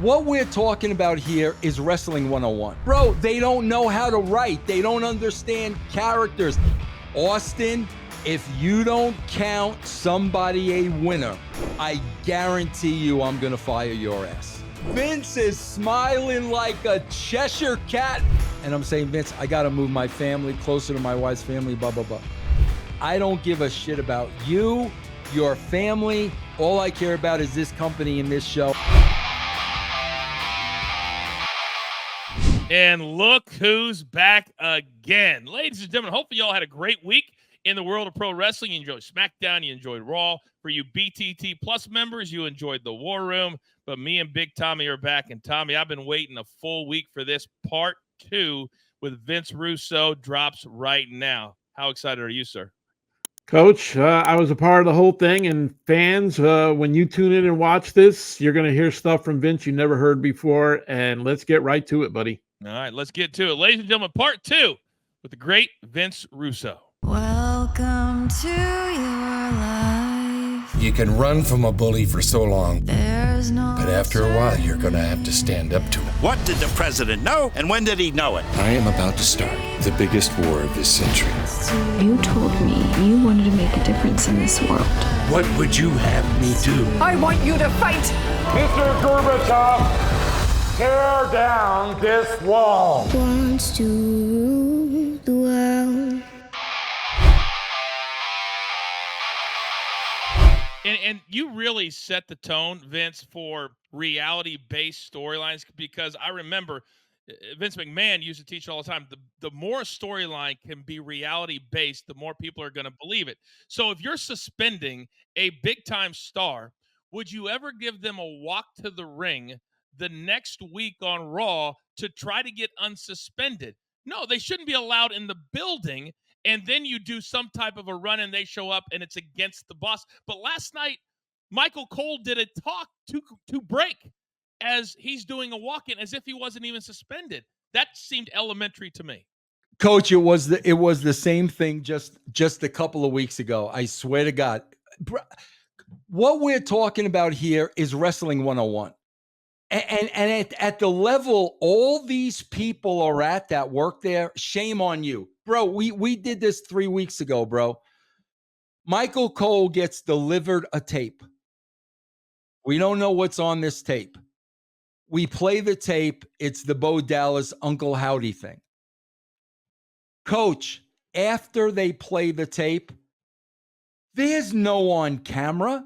What we're talking about here is Wrestling 101. Bro, they don't know how to write. They don't understand characters. Austin, if you don't count somebody a winner, I guarantee you I'm going to fire your ass. Vince is smiling like a Cheshire cat. And I'm saying, Vince, I got to move my family closer to my wife's family, blah, blah, blah. I don't give a shit about you, your family. All I care about is this company and this show. And look who's back again. Ladies and gentlemen, hopefully y'all had a great week in the world of pro wrestling. You enjoyed SmackDown, you enjoyed Raw. For you BTT Plus members, you enjoyed the War Room. But me and Big Tommy are back. And Tommy, I've been waiting a full week for this part 2 with Vince Russo drops right now. How excited are you, sir? Coach, I was a part of the whole thing, and fans, when you tune in and watch this, you're going to hear stuff from Vince you never heard before, and let's get right to it, buddy. All right, let's get to it. Ladies and gentlemen, part 2 with the great Vince Russo. Welcome to your life. You can run from a bully for so long, There's no but after a while, you're going to have to stand up to him. What did the president know, and when did he know it? I am about to start the biggest war of this century. You told me you wanted to make a difference in this world. What would you have me do? I want you to fight! Mr. Gorbachev, tear down this wall. Wants to rule the world. And you really set the tone, Vince, for reality-based storylines, because I remember Vince McMahon used to teach all the time, the more a storyline can be reality-based, the more people are going to believe it. So if you're suspending a big-time star, would you ever give them a walk to the ring the next week on Raw to try to get unsuspended? No, they shouldn't be allowed in the building. And then you do some type of a run and they show up and it's against the boss. But last night, Michael Cole did a talk to break as he's doing a walk-in as if he wasn't even suspended. That seemed elementary to me. Coach, it was the same thing just a couple of weeks ago. I swear to God. What we're talking about here is Wrestling 101. And at the level all these people are at that work there, shame on you. Bro, we did this 3 weeks ago, bro. Michael Cole gets delivered a tape. We don't know what's on this tape. We play the tape. It's the Bo Dallas Uncle Howdy thing. Coach, after they play the tape, there's no on camera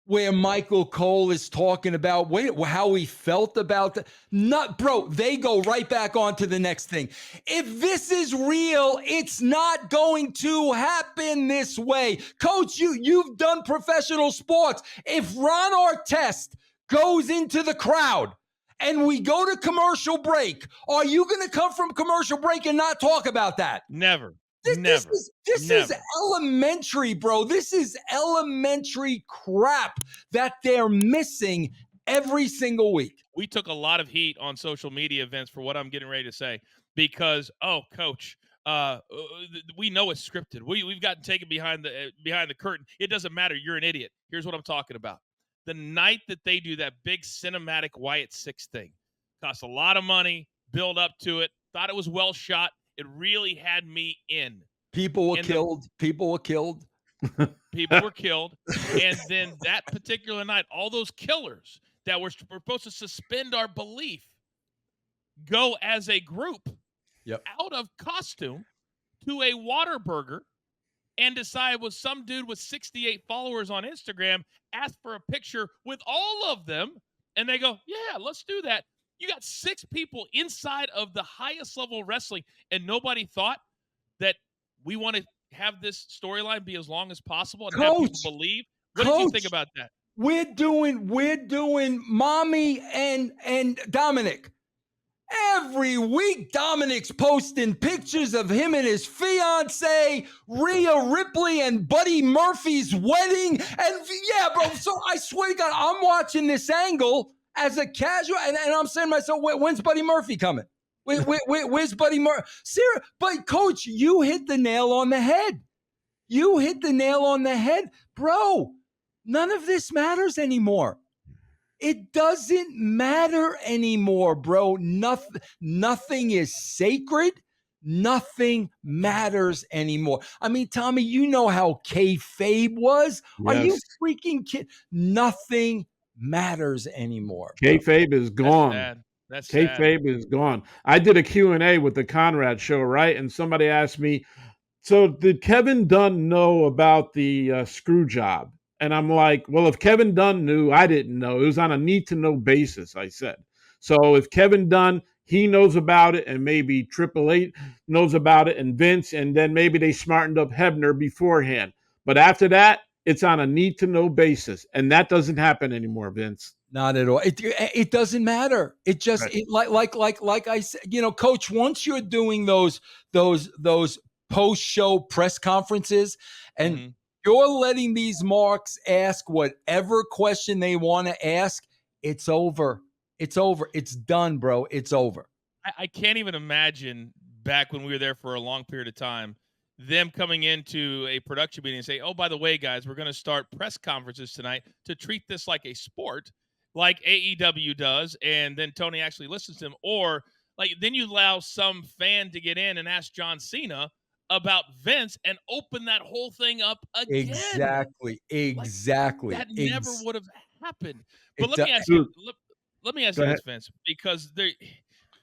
where Michael Cole is talking about how he felt about that. Not, bro, they go right back on to the next thing. If this is real, it's not going to happen this way. Coach, you've done professional sports. If Ron Artest goes into the crowd and we go to commercial break, are you going to come from commercial break and not talk about that? Never. This is elementary, bro. This is elementary crap that they're missing every single week. We took a lot of heat on social media events for what I'm getting ready to say because, Coach, we know it's scripted. We've gotten taken behind the curtain. It doesn't matter. You're an idiot. Here's what I'm talking about. The night that they do that big cinematic Wyatt Six thing, cost a lot of money, build up to it, thought it was well shot. It really had me in. People were killed. People were killed. And then that particular night, all those killers that were supposed to suspend our belief go as a group out of costume to a Whataburger and decide was some dude with 68 followers on Instagram asked for a picture with all of them. And they go, yeah, let's do that. You got 6 people inside of the highest level of wrestling, and nobody thought that we want to have this storyline be as long as possible and have people believe. What did you think about that? We're doing Mommy and Dominic. Every week, Dominic's posting pictures of him and his fiance, Rhea Ripley, and Buddy Murphy's wedding. And yeah, bro, so I swear to God, I'm watching this angle as a casual, and I'm saying to myself, when's Buddy Murphy coming? Where's Buddy Murphy? Sarah, but Coach, you hit the nail on the head. Bro. None of this matters anymore. It doesn't matter anymore, bro. Nothing is sacred. Nothing matters anymore. I mean, Tommy, you know how kayfabe was. Are you Yes. freaking kidding? Nothing matters anymore, bro. Kayfabe is That's gone. sad. That's sad. Kayfabe is gone. I did a Q&A with the Conrad show, right? And somebody asked me, so did Kevin Dunn know about the screw job? And I'm like, well, if Kevin Dunn knew, I didn't know. It was on a need-to-know basis, I said. So if Kevin Dunn, he knows about it, and maybe Triple H knows about it, and Vince, and then maybe they smartened up Hebner beforehand. But after that, it's on a need-to-know basis, and that doesn't happen anymore, Vince. Not at all. It doesn't matter. It just Right. like I said, Coach. Once you're doing those post-show press conferences, and Mhm. you're letting these marks ask whatever question they want to ask, it's over. It's over. It's done, bro. It's over. I can't even imagine back when we were there for a long period of time, them coming into a production meeting and say, "Oh, by the way, guys, we're going to start press conferences tonight to treat this like a sport, like AEW does," and then Tony actually listens to them, or like then you allow some fan to get in and ask John Cena about Vince and open that whole thing up again. Exactly. Like Exactly. that never would have happened. But It let do- me ask you, Dude, let me ask go you ahead. this, Vince, because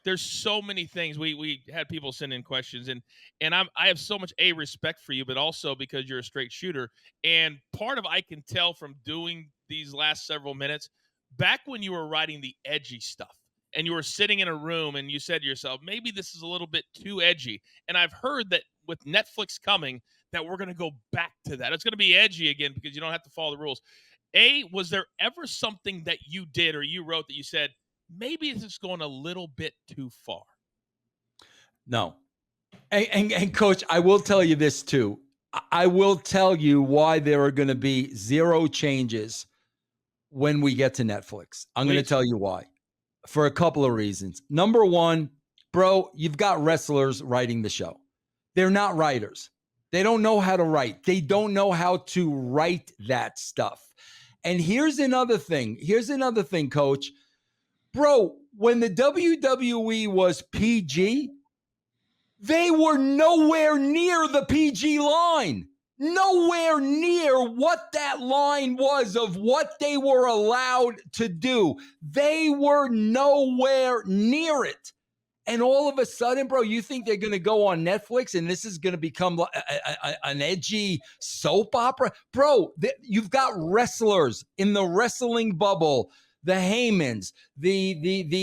there's so many things. We had people send in questions, and I have so much respect for you, but also because you're a straight shooter. And part of I can tell from doing these last several minutes, back when you were writing the edgy stuff and you were sitting in a room and you said to yourself, maybe this is a little bit too edgy. And I've heard that with Netflix coming, that we're going to go back to that. It's going to be edgy again because you don't have to follow the rules. Was there ever something that you did or you wrote that you said, maybe this is going a little bit too far? No. And Coach, I will tell you this too. I will tell you why there are going to be zero changes when we get to Netflix. I'm going to Please. tell you why. For a couple of reasons. Number one, bro, you've got wrestlers writing the show. They're not writers. They don't know how to write. They don't know how to write that stuff. And here's another thing. Coach. Bro, when the WWE was PG, they were nowhere near the PG line. Nowhere near what that line was of what they were allowed to do. They were nowhere near it. And all of a sudden, bro, you think they're going to go on Netflix and this is going to become an edgy soap opera? Bro, you've got wrestlers in the wrestling bubble, the Heymans, the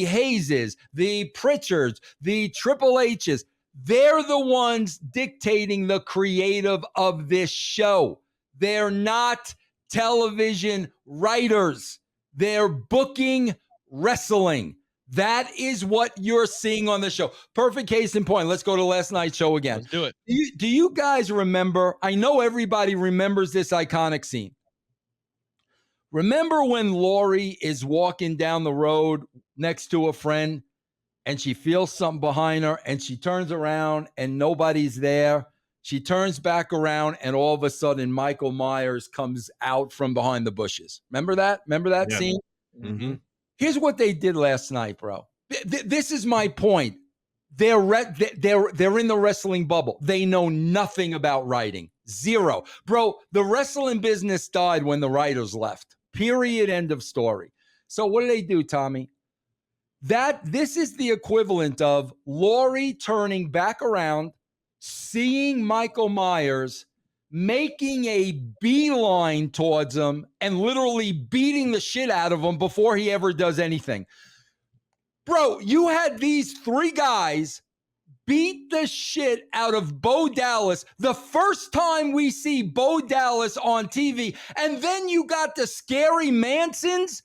Hayeses, the Pritchards, the Triple H's. They're the ones dictating the creative of this show. They're not television writers. They're booking wrestling. That is what you're seeing on the show. Perfect case in point. Let's go to last night's show again. Let's do it. Do you guys remember? I know everybody remembers this iconic scene. Remember when Lori is walking down the road next to a friend and she feels something behind her and she turns around and nobody's there? She turns back around and all of a sudden Michael Myers comes out from behind the bushes. Remember that? Yeah. Scene? Mm-hmm. Here's what they did last night, bro. This is my point. They're in the wrestling bubble. They know nothing about writing. Zero. Bro, the wrestling business died when the writers left. Period. End of story. So what do they do, Tommy? This is the equivalent of Lori turning back around, seeing Michael Myers, making a beeline towards him and literally beating the shit out of him before he ever does anything. Bro, you had these three guys beat the shit out of Bo Dallas the first time we see Bo Dallas on TV. And then you got the scary Mansons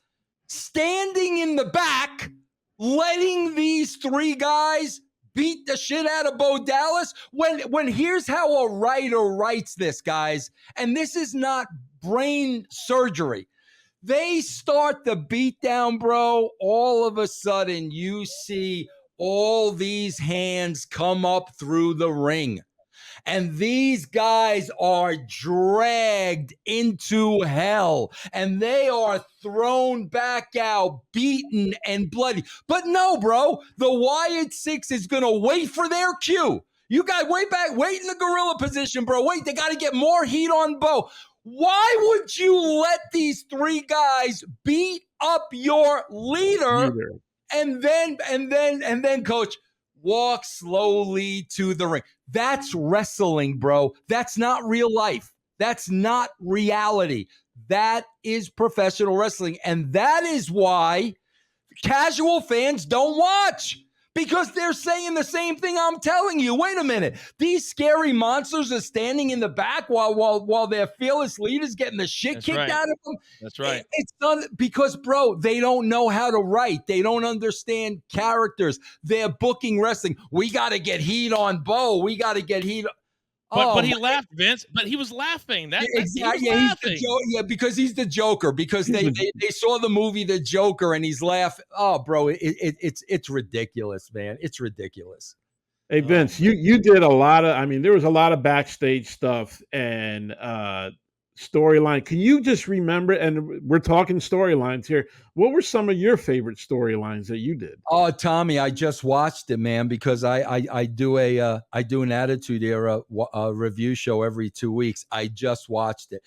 standing in the back, letting these three guys beat the shit out of Bo Dallas. When here's how a writer writes this, guys, and this is not brain surgery. They start the beatdown, bro. All of a sudden, you see all these hands come up through the ring. And these guys are dragged into hell and they are thrown back out, beaten and bloody. But no, bro, the Wyatt Six is going to wait for their cue. You guys wait in the gorilla position, bro. Wait, they got to get more heat on Bo. Why would you let these three guys beat up your leader and then coach walk slowly to the ring? That's wrestling, bro. That's not real life. That's not reality. That is professional wrestling. And that is why casual fans don't watch. Because they're saying the same thing I'm telling you. Wait a minute. These scary monsters are standing in the back while their fearless leader's getting the shit kicked out of them. That's right. It's done because, bro, they don't know how to write. They don't understand characters. They're booking wrestling. We got to get heat on Bo. We got to get heat. But he laughed, Vince. But he was laughing. Exactly. He was laughing. Because he's the Joker. Because they saw the movie The Joker and he's laughing. Oh, bro, it's ridiculous, man. It's ridiculous. Hey Vince, you did a lot of. I mean, there was a lot of backstage stuff and storyline. Can you just remember? And we're talking storylines here. What were some of your favorite storylines that you did? Oh, Tommy, I just watched it, man, because I do an Attitude Era review show every 2 weeks. I just watched it.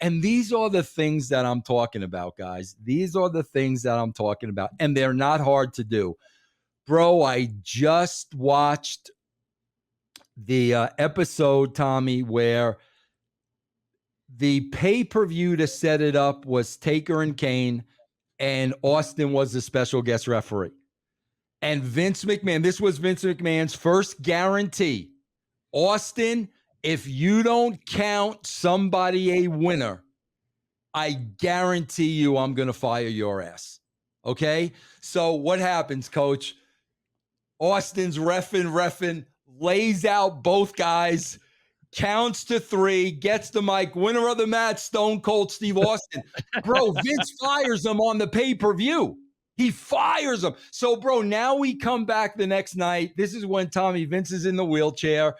And these are the things that I'm talking about, guys. These are the things that I'm talking about. And they're not hard to do. Bro, I just watched the episode, Tommy, where the pay-per-view to set it up was Taker and Kane, and Austin was the special guest referee. And Vince McMahon, this was Vince McMahon's first guarantee. Austin, if you don't count somebody a winner, I guarantee you I'm going to fire your ass. Okay? So what happens, coach? Austin's reffing, lays out both guys, counts to 3, gets the mic, winner of the match, Stone Cold Steve Austin. Bro, Vince fires him on the pay-per-view. He fires him. So, bro, now we come back the next night. This is when Tommy Vince is in the wheelchair.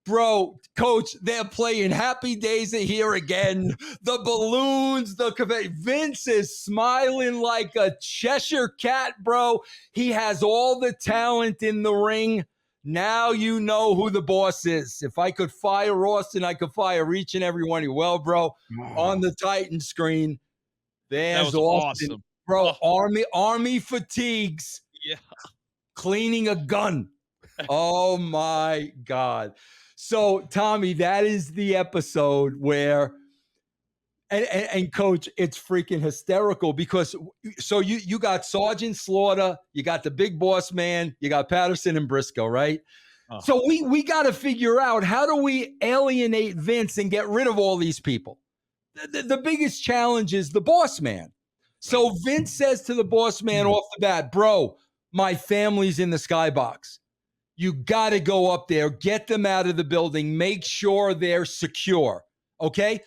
Bro, coach, they're playing Happy Days Are Here Again. The balloons, Vince is smiling like a Cheshire cat, bro. He has all the talent in the ring. Now you know who the boss is. If I could fire Austin, I could fire each and every one of you. Well, bro, on the Titan screen, there's Austin. Awesome. Bro, army fatigues. Yeah. Cleaning a gun. Oh, my God. So, Tommy, that is the episode where, and Coach, it's freaking hysterical because, so you got Sergeant Slaughter, you got the Big Boss Man, you got Patterson and Briscoe, right? So we got to figure out, how do we alienate Vince and get rid of all these people? The biggest challenge is the Boss Man. So Vince says to the Boss Man off the bat, bro, my family's in the skybox. You got to go up there, get them out of the building, make sure they're secure, okay?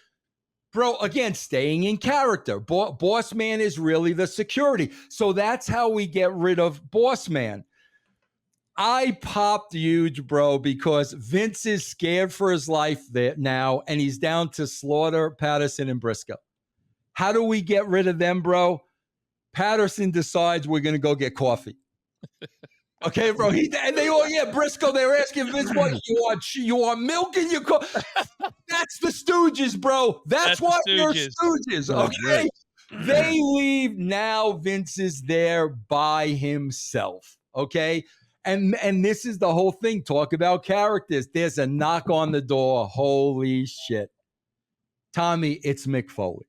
Bro, again, staying in character. Boss Man is really the security. So that's how we get rid of Boss Man. I popped huge, bro, because Vince is scared for his life there now, and he's down to Slaughter, Patterson, and Briscoe. How do we get rid of them, bro? Patterson decides we're going to go get coffee. Okay, bro. Briscoe, they were asking Vince, what you want milk in your coffee? That's the Stooges, bro. That's what they're Stooges. Okay. They leave. Now Vince is there by himself. Okay. And this is the whole thing. Talk about characters. There's a knock on the door. Holy shit. Tommy, it's Mick Foley.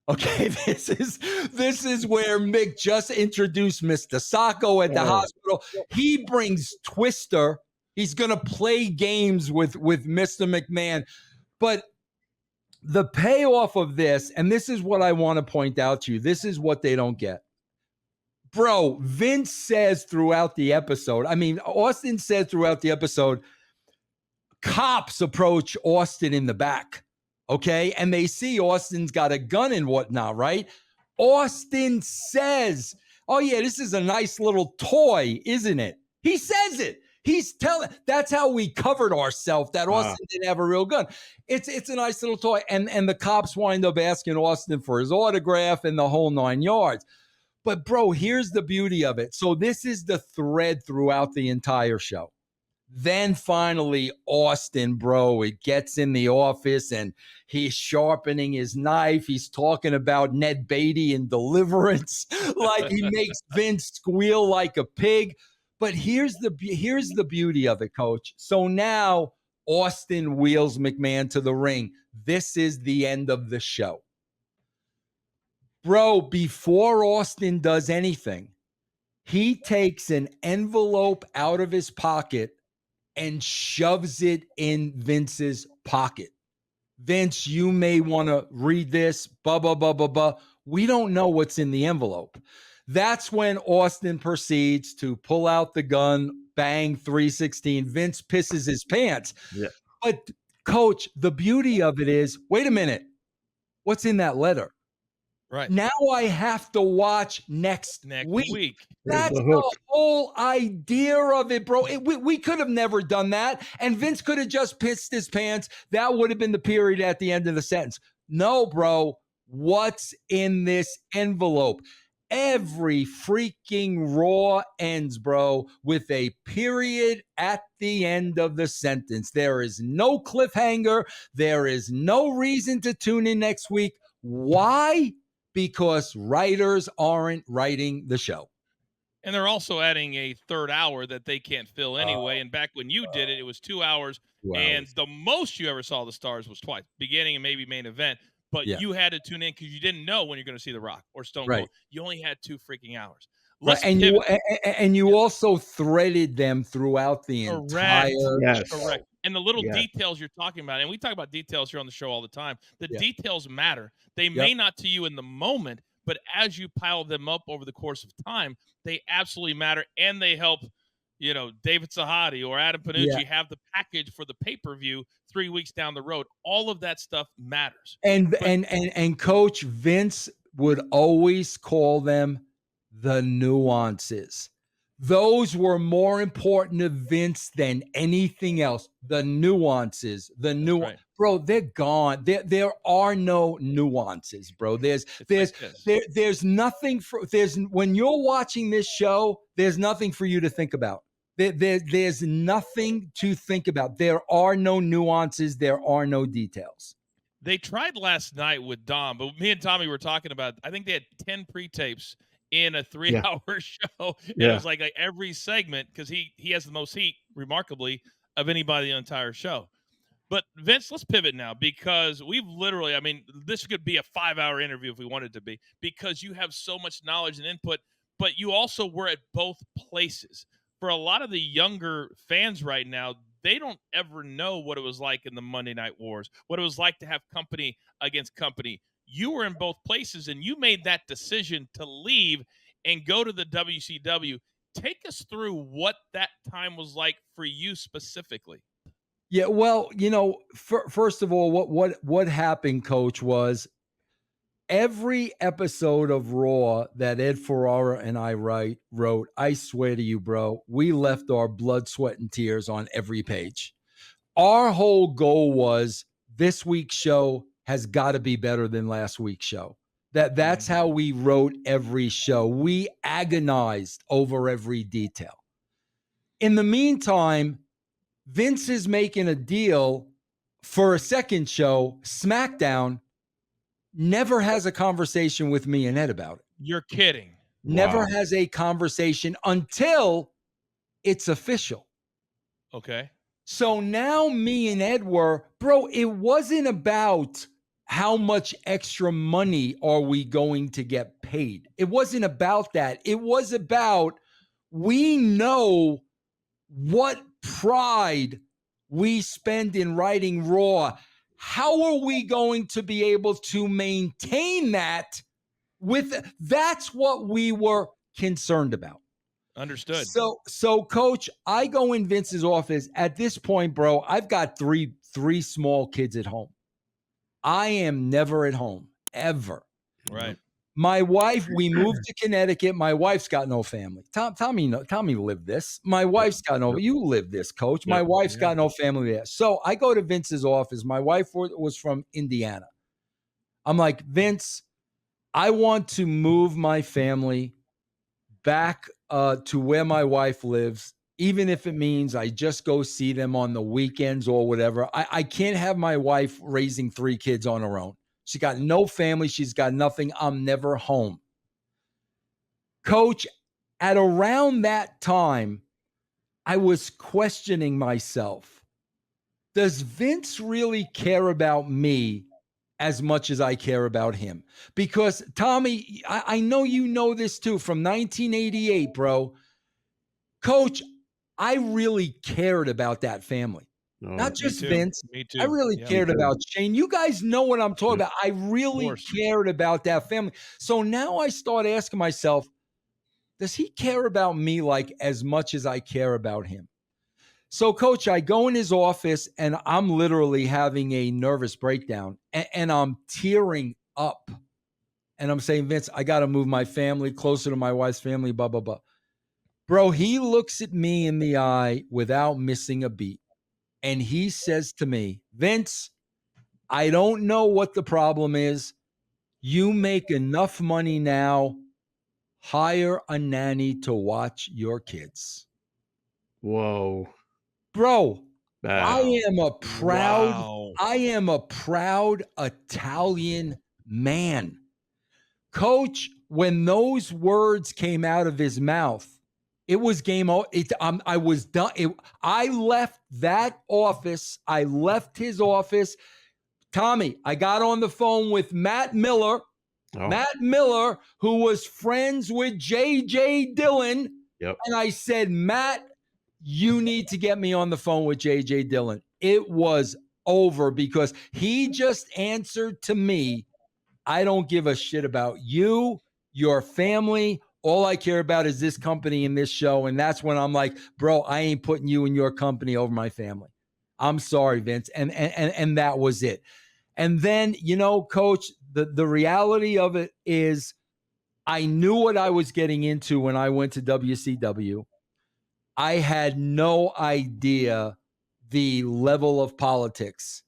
Okay, this is where Mick just introduced Mr. Sacco at the hospital. He brings Twister. He's going to play games with Mr. McMahon. But the payoff of this, and this is what I want to point out to you, this is what they don't get. Bro, Vince says throughout the episode, Austin said throughout the episode, cops approach Austin in the back. Okay, and they see Austin's got a gun and whatnot, right? Austin says, oh, yeah, this is a nice little toy, isn't it? He says it. He's telling. That's how we covered ourselves. That Austin didn't have a real gun. It's a nice little toy, and the cops wind up asking Austin for his autograph and the whole 9 yards. But bro, here's the beauty of it. So this is the thread throughout the entire show. Then finally, Austin, bro, it gets in the office and he's sharpening his knife. He's talking about Ned Beatty and Deliverance. Like he makes Vince squeal like a pig. But here's the beauty of it, Coach. So now Austin wheels McMahon to the ring. This is the end of the show. Bro, before Austin does anything, he takes an envelope out of his pocket and shoves it in Vince's pocket. Vince, you may want to read this, blah, blah, blah, blah, blah. We don't know what's in the envelope. That's when Austin proceeds to pull out the gun, bang, 316. Vince pisses his pants. Yeah. But, Coach, the beauty of it is, wait a minute, what's in that letter? Right. Now I have to watch next week. That's the whole idea of it, bro. We could have never done that. And Vince could have just pissed his pants. That would have been the period at the end of the sentence. No, bro. What's in this envelope? Every freaking Raw ends, bro, with a period at the end of the sentence. There is no cliffhanger. There is no reason to tune in next week. Why? Because writers aren't writing the show. And they're also adding a third hour that they can't fill anyway. And back when you did it, it was 2 hours. And the most you ever saw the stars was twice, beginning and maybe main event. But you had to tune in because you didn't know when you're going to see The Rock or Stone Cold. You only had 2 freaking hours. And you also threaded them throughout the entire Correct. And the little details you're talking about, and we talk about details here on the show all the time. The details matter. They may not to you in the moment, but as you pile them up over the course of time, they absolutely matter, and they help, David Sahadi or Adam Panucci have the package for the pay-per-view 3 weeks down the road. All of that stuff matters. And Coach Vince would always call them the nuances. Those were more important to Vince than anything else. The nuances, bro, they're gone. There are no nuances, bro. There's nothing when you're watching this show, there's nothing for you to think about. There's nothing to think about. There are no nuances. There are no details. They tried last night with Dom, but me and Tommy were talking about, I think they had 10 pre-tapes in a 3-hour show. And it was like every segment, because he has the most heat, remarkably, of anybody in the entire show. But Vince, let's pivot now, because we've literally, this could be a 5-hour interview if we wanted to be, because you have so much knowledge and input, but you also were at both places. For a lot of the younger fans right now, they don't ever know what it was like in the Monday Night Wars, what it was like to have company against company. You were in both places, and you made that decision to leave and go to the WCW. Take us through what that time was like for you specifically. Yeah, well, first of all, what happened, Coach, was every episode of Raw that Ed Ferrara and I wrote, I swear to you, bro, we left our blood, sweat, and tears on every page. Our whole goal was this week's show has got to be better than last week's show. That's how we wrote every show. We agonized over every detail. In the meantime, Vince is making a deal for a second show. SmackDown never has a conversation with me and Ed about it. You're kidding. Never has a conversation until it's official. Okay. So now me and Ed were, bro, it wasn't about how much extra money are we going to get paid. It wasn't about that. It was about, we know what pride we spend in writing Raw. How are we going to be able to maintain that that's what we were concerned about. Understood. So Coach, I go in Vince's office. At this point, bro, I've got three small kids at home. I am never at home, ever. Right. My wife, we moved to Connecticut. My wife's got no family. Tommy lived this. My wife's got no, you live this, coach. My wife's got no family there. So I go to Vince's office. My wife was from Indiana. I'm like, Vince, I want to move my family back to where my wife lives, even if it means I just go see them on the weekends or whatever. I can't have my wife raising 3 kids on her own. She got no family. She's got nothing. I'm never home. Coach, at around that time, I was questioning myself. Does Vince really care about me as much as I care about him? Because, Tommy, I know you know this too, from 1988, bro. Coach, I really cared about that family. Not just Vince. Me too. I really cared about Shane. You guys know what I'm talking about. I really cared about that family. So now I start asking myself, does he care about me like as much as I care about him? So, Coach, I go in his office and I'm literally having a nervous breakdown and I'm tearing up. And I'm saying, Vince, I got to move my family closer to my wife's family, blah, blah, blah. Bro, he looks at me in the eye without missing a beat. And he says to me, Vince, I don't know what the problem is. You make enough money now. Hire a nanny to watch your kids. Whoa. Bro, Bad. I am a proud Italian man. Coach, when those words came out of his mouth, it was game over. I was done. I left that office. I left his office. Tommy, I got on the phone with Matt Miller. Matt Miller, who was friends with J.J. Dillon. Yep. And I said, Matt, you need to get me on the phone with J.J. Dillon. It was over because he just answered to me, I don't give a shit about you, your family. All I care about is this company and this show. And that's when I'm like, bro, I ain't putting you and your company over my family. I'm sorry, Vince. And that was it. And then, you know, Coach, the reality of it is I knew what I was getting into when I went to WCW. I had no idea the level of politics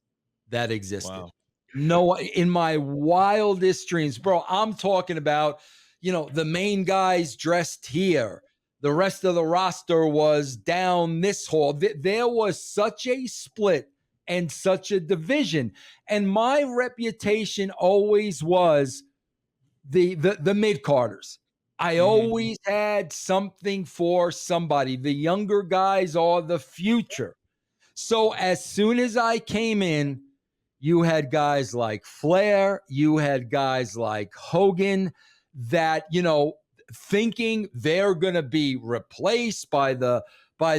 that existed. Wow. No, in my wildest dreams, bro, I'm talking about, you know, the main guys dressed here. The rest of the roster was down this hall. There was such a split and such a division. And my reputation always was the mid-carders. I always had something for somebody. The younger guys are the future. So as soon as I came in, you had guys like Flair, you had guys like Hogan that, you know, thinking they're going to be replaced by the,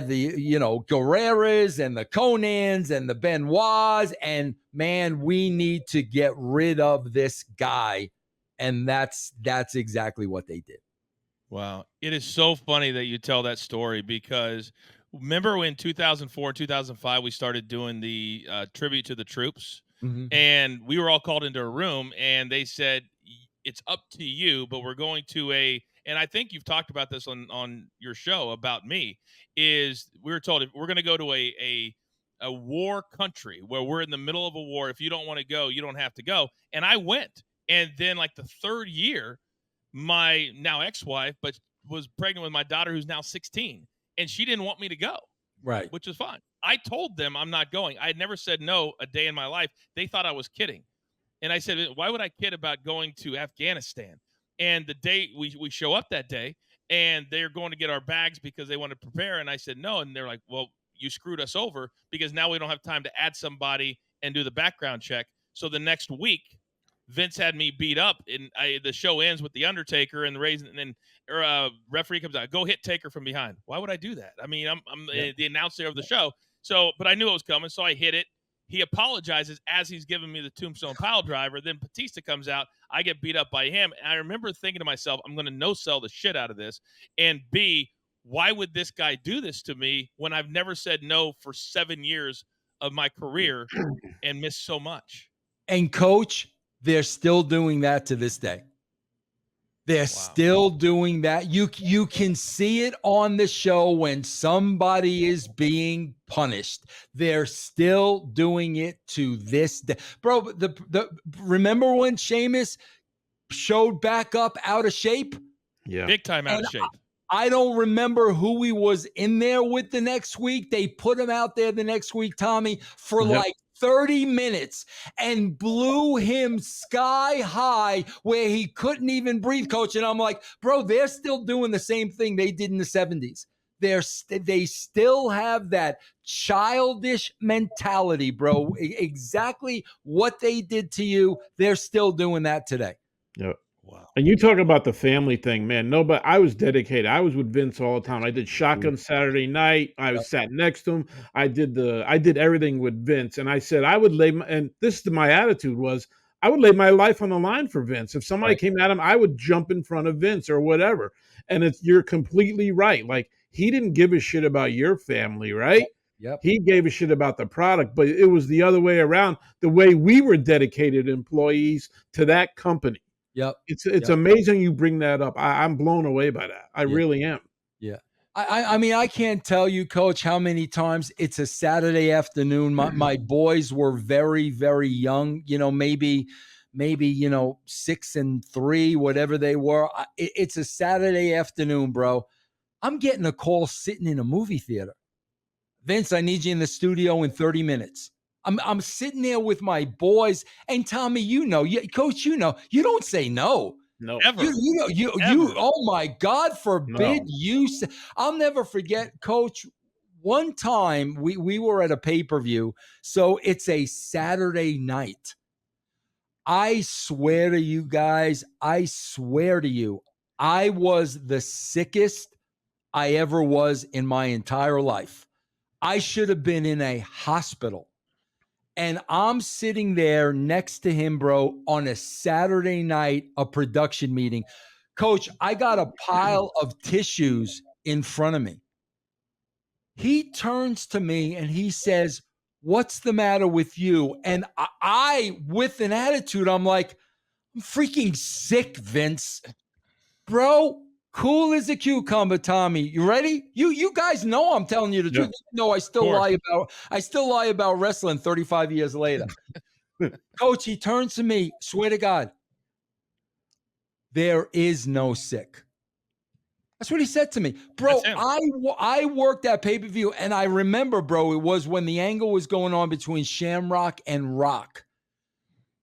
you know, Guerreras and the Conans and the Benoits. And man, we need to get rid of this guy. And that's exactly what they did. Wow. It is so funny that you tell that story because remember when 2004, 2005, we started doing the tribute to the troops? And we were all called into a room and they said, it's up to you, but we're going to and I think you've talked about this on your show about me, is we were told if we're going to go to a war country where we're in the middle of a war. If you don't want to go, you don't have to go. And I went. And then like the third year, my now ex-wife, but was pregnant with my daughter who's now 16. And she didn't want me to go. Right. Which is fine. I told them I'm not going. I had never said no a day in my life. They thought I was kidding. And I said, why would I kid about going to Afghanistan? And the day we show up that day and they're going to get our bags because they want to prepare. And I said, no. And they're like, well, you screwed us over because now we don't have time to add somebody and do the background check. So the next week, Vince had me beat up and the show ends with the Undertaker and the raising, and then referee comes out, go hit Taker from behind. Why would I do that? I mean, I'm the announcer of the show. So, but I knew it was coming. So I hit it. He apologizes as he's giving me the Tombstone pile driver. Then Batista comes out. I get beat up by him. And I remember thinking to myself, I'm going to no-sell the shit out of this. And B, why would this guy do this to me when I've never said no for 7 years of my career and missed so much? And Coach, they're still doing that to this day. They're still doing that. You can see it on the show when somebody is being punished. They're still doing it to this day. Bro, remember when Sheamus showed back up out of shape? Yeah. Big time out of shape. I don't remember who he was in there with the next week. They put him out there the next week, Tommy, for like 30 minutes and blew him sky high where he couldn't even breathe, coach. And I'm like, bro, they're still doing the same thing they did in the 70s. They still have that childish mentality, bro. Exactly what they did to you, they're still doing that today. Yep. Wow. And you talk about the family thing, man. No, but I was dedicated. I was with Vince all the time. I did Shotgun Saturday Night. I was sat next to him. I did everything with Vince. And I said I would and this is my attitude was I would lay my life on the line for Vince. If somebody came at him, I would jump in front of Vince or whatever. And you're completely right. Like, he didn't give a shit about your family, right? Yep. He gave a shit about the product, but it was the other way around, the way we were dedicated employees to that company. Yep. It's amazing you bring that up. I'm blown away by that. I really am. Yeah. I mean, I can't tell you, coach, how many times it's a Saturday afternoon. My boys were very, very young, maybe, 6 and 3, whatever they were. It's a Saturday afternoon, bro. I'm getting a call sitting in a movie theater. Vince, I need you in the studio in 30 minutes. I'm sitting there with my boys, and Tommy, coach, you don't say no. No, ever. You oh my God, forbid you. I'll never forget, coach. One time we were at a pay-per-view, so it's a Saturday night. I swear to you guys, I was the sickest I ever was in my entire life. I should have been in a hospital. And I'm sitting there next to him, bro, on a Saturday night, a production meeting. Coach, I got a pile of tissues in front of me. He turns to me and he says, "What's the matter with you?" And I with an attitude, I'm like, "I'm freaking sick, Vince." Bro, cool as a cucumber, Tommy. You ready? You guys know I'm telling you the truth. No, I still lie about wrestling 35 years later. Coach, he turns to me, swear to God, there is no sick. That's what he said to me. Bro, I worked that pay-per-view, and I remember, bro, it was when the angle was going on between Shamrock and Rock.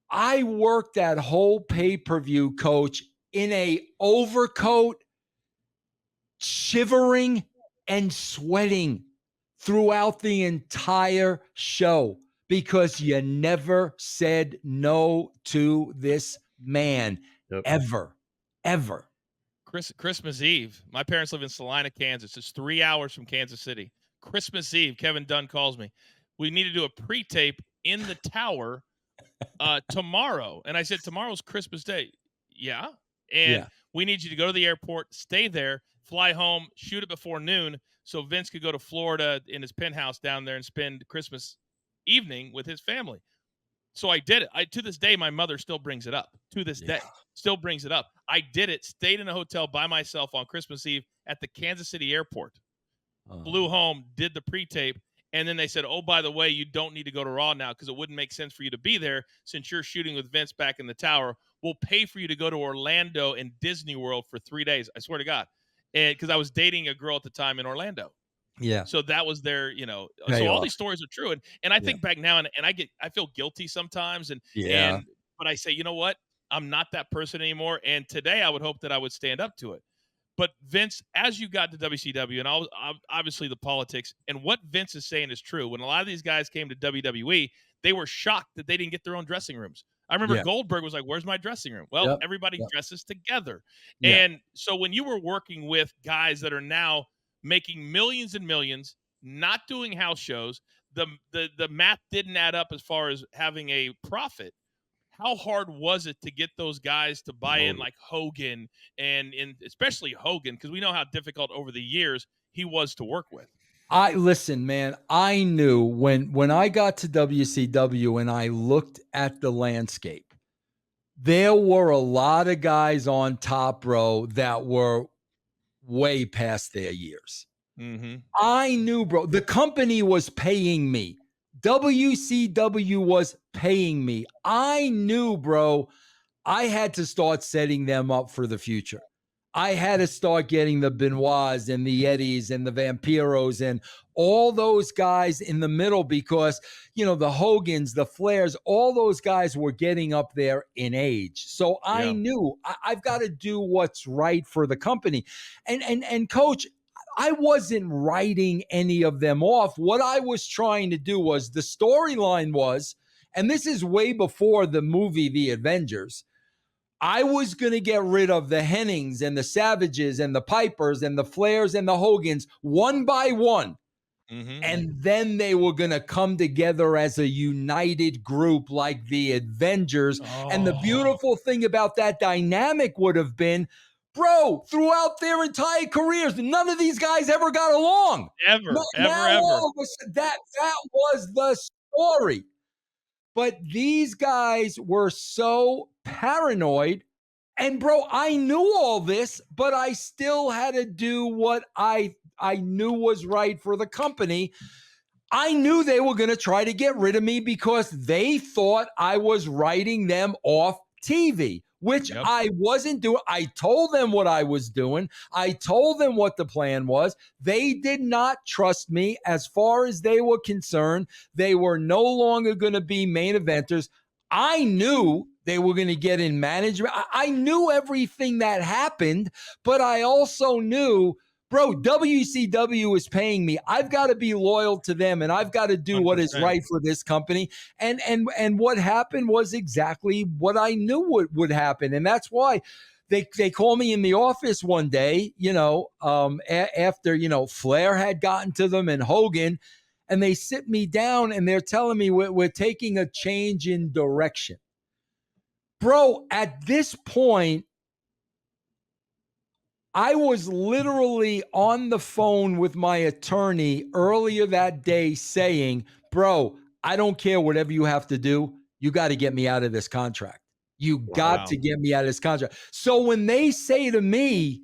I worked that whole pay-per-view, coach, in a overcoat, shivering and sweating throughout the entire show because you never said no to this man ever. Christmas Eve. My parents live in Salina, Kansas. It's 3 hours from Kansas City. Christmas Eve, Kevin Dunn calls me. We need to do a pre-tape in the tower tomorrow. And I said, tomorrow's Christmas Day. Yeah. And we need you to go to the airport, stay there, fly home, shoot it before noon so Vince could go to Florida in his penthouse down there and spend Christmas evening with his family. So I did it. To this day, my mother still brings it up. To this day, still brings it up. I did it, stayed in a hotel by myself on Christmas Eve at the Kansas City airport. Flew home, did the pre-tape, and then they said, "Oh, by the way, you don't need to go to Raw now because it wouldn't make sense for you to be there since you're shooting with Vince back in the tower. We'll pay for you to go to Orlando and Disney World for 3 days." I swear to God. And because I was dating a girl at the time in Orlando. Yeah. So that was their, so all these stories are true. And I think back now and I feel guilty sometimes. But I say, you know what? I'm not that person anymore. And today I would hope that I would stand up to it. But Vince, as you got to WCW and obviously the politics and what Vince is saying is true. When a lot of these guys came to WWE, they were shocked that they didn't get their own dressing rooms. I remember Goldberg was like, "Where's my dressing room?" Well, everybody dresses together. And so when you were working with guys that are now making millions and millions, not doing house shows, the math didn't add up as far as having a profit. How hard was it to get those guys to buy in, like Hogan and especially Hogan, because we know how difficult over the years he was to work with? Listen, man, I knew when I got to WCW and I looked at the landscape, there were a lot of guys on top, bro, that were way past their years. Mm-hmm. I knew, bro, the company was paying me. WCW was paying me. I knew, bro, I had to start setting them up for the future. I had to start getting the Benoits and the Eddies and the Vampiros and all those guys in the middle because, you know, the Hogans, the Flairs, all those guys were getting up there in age. So I knew I've got to do what's right for the company. And Coach, I wasn't writing any of them off. What I was trying to do was the storyline was, and this is way before the movie The Avengers, I was going to get rid of the Hennings and the Savages and the Pipers and the Flairs and the Hogans one by one. Mm-hmm. And then they were going to come together as a united group like the Avengers. Oh. And the beautiful thing about that dynamic would have been, bro, throughout their entire careers, none of these guys ever got along. Ever. That was the story. But these guys were so paranoid. And, bro, I knew all this, but I still had to do what I knew was right for the company. I knew they were going to try to get rid of me because they thought I was writing them off TV, which I wasn't doing. I told them what I was doing. I told them what the plan was. They did not trust me as far as they were concerned. They were no longer going to be main eventers. I knew they were going to get in management. I knew everything that happened, but I also knew, bro, WCW is paying me. I've got to be loyal to them, and I've got to do 100%. What is right for this company. And what happened was exactly what I knew would happen, and that's why they called me in the office one day, you know, after, you know, Flair had gotten to them and Hogan, and they sit me down and they're telling me we're taking a change in direction. Bro, at this point, I was literally on the phone with my attorney earlier that day saying, bro, I don't care whatever you have to do. You got to get me out of this contract. You got to get me out of this contract. So when they say to me,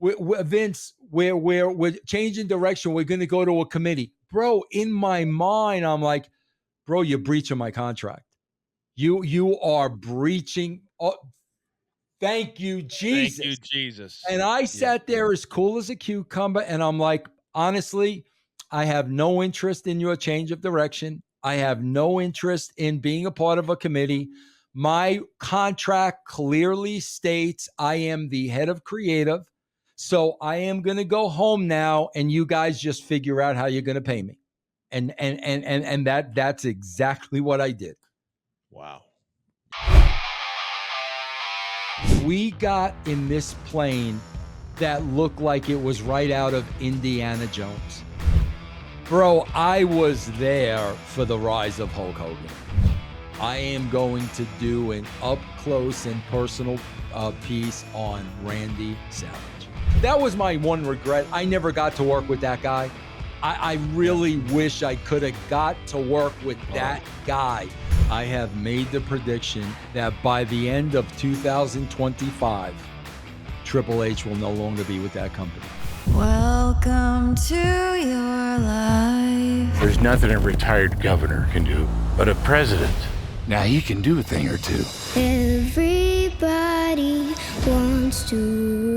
Vince, we're changing direction, we're going to go to a committee. Bro, in my mind, I'm like, bro, you're breaching my contract. You are breaching. Oh, thank you, Jesus. Thank you, Jesus. And I sat there as cool as a cucumber, and I'm like, honestly, I have no interest in your change of direction. I have no interest in being a part of a committee. My contract clearly states I am the head of creative. So I am going to go home now, and you guys just figure out how you're going to pay me. And that's exactly what I did. Wow. We got in this plane that looked like it was right out of Indiana Jones. Bro, I was there for the rise of Hulk Hogan. I am going to do an up-close and personal piece on Randy Savage. That was my one regret. I never got to work with that guy. I really wish I could have got to work with that guy. I have made the prediction that by the end of 2025, Triple H will no longer be with that company. Welcome to your life. There's nothing a retired governor can do, but a president, now he can do a thing or two. Everybody wants to